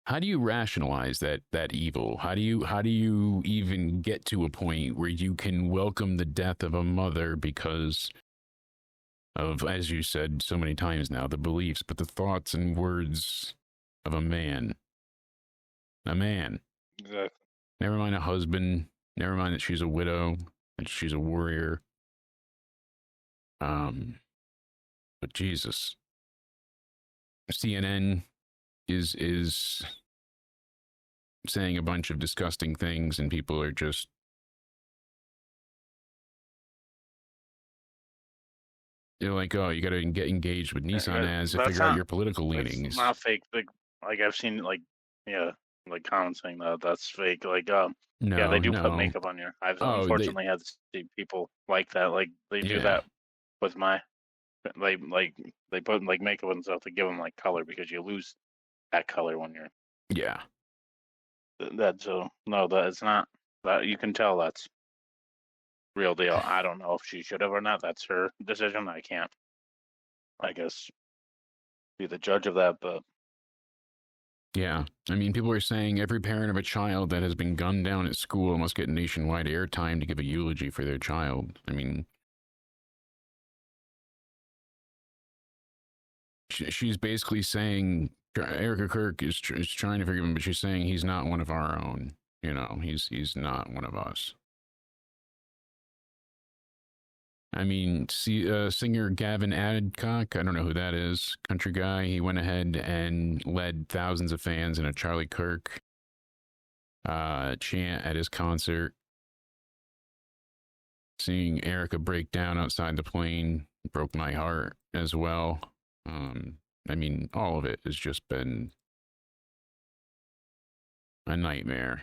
How do you rationalize that evil? How do you even get to a point where you can welcome the death of a mother because of, as you said so many times now, the beliefs, but the thoughts and words of a man. A man.
Exactly.
Never mind a husband. Never mind that she's a widow, that she's a warrior. But Jesus. CNN is saying a bunch of disgusting things, and people are just you're like, oh, you got to get engaged with Nissan ads to figure out your political leanings.
It's not fake. Like I've seen, like comments saying that's fake. Like, yeah, they do put makeup on your. I've unfortunately had to see people like that. Like they do that with my. They put like makeup and stuff to give them like color because you lose that color when you're.
Yeah.
That's no, that it's not. That you can tell that's real deal. I don't know if she should have or not. That's her decision. I can't, I guess, be the judge of that. But
yeah, I mean, people are saying every parent of a child that has been gunned down at school must get nationwide airtime to give a eulogy for their child. I mean, she's basically saying Erica Kirk is trying to forgive him, but she's saying he's not one of our own. He's not one of us. I mean, singer Gavin Adcock, I don't know who that is, country guy, he went ahead and led thousands of fans in a Charlie Kirk chant at his concert. Seeing Erica break down outside the plane broke my heart as well. I mean, all of it has just been a nightmare.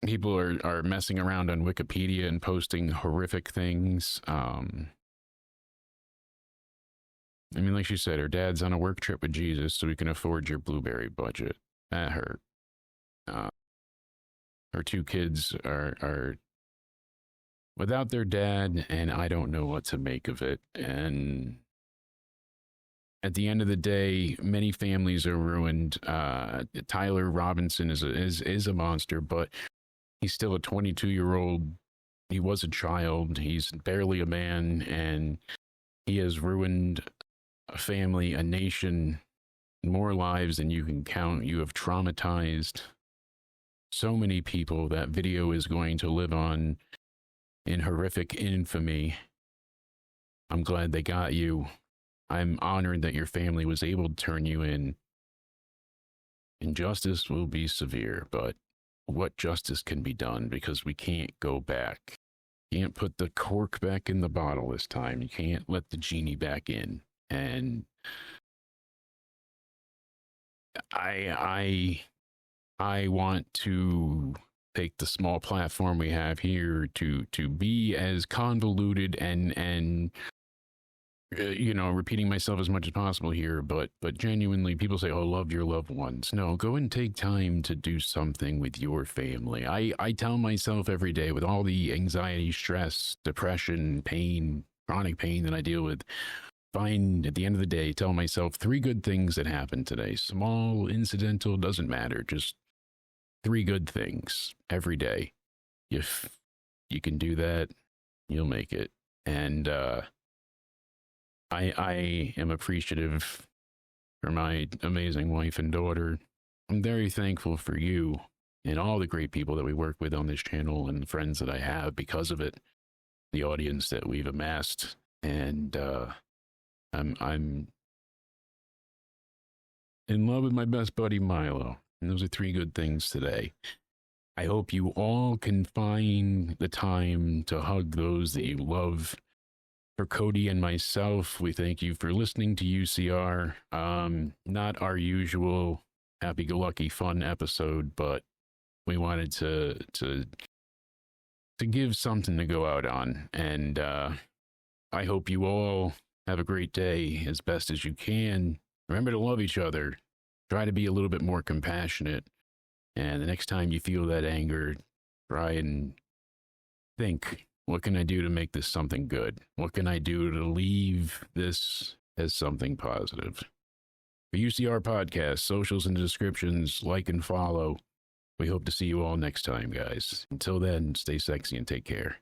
People are messing around on Wikipedia and posting horrific things. I mean, like she said, her dad's on a work trip with Jesus, so he can afford your blueberry budget. That hurt. Her two kids are without their dad, and I don't know what to make of it. And at the end of the day, many families are ruined. Tyler Robinson is a monster, but he's still a 22-year-old. He was a child. He's barely a man, and he has ruined a family, a nation, more lives than you can count. You have traumatized so many people. That video is going to live on in horrific infamy. I'm glad they got you. I'm honored that your family was able to turn you in. And justice will be severe, but what justice can be done, because we can't go back. You can't put the cork back in the bottle this time. You can't let the genie back in. And I want to take the small platform we have here to be as convoluted and repeating myself as much as possible here, but genuinely, people say, oh, love your loved ones. No, go and take time to do something with your family. I tell myself every day, with all the anxiety, stress, depression, pain, chronic pain that I deal with, find at the end of the day, tell myself 3 good things that happened today. Small, incidental, doesn't matter. Just 3 good things every day. If you can do that, you'll make it. And I am appreciative for my amazing wife and daughter. I'm very thankful for you and all the great people that we work with on this channel and the friends that I have because of it, the audience that we've amassed. And I'm in love with my best buddy, Milo. And those are 3 good things today. I hope you all can find the time to hug those that you love. For Cody and myself, we thank you for listening to UCR. Not our usual happy-go-lucky fun episode, but we wanted to give something to go out on. And I hope you all have a great day as best as you can. Remember to love each other. Try to be a little bit more compassionate. And the next time you feel that anger, try and think, what can I do to make this something good? What can I do to leave this as something positive? For UCR Podcast, socials in the descriptions, like and follow. We hope to see you all next time, guys. Until then, stay sexy and take care.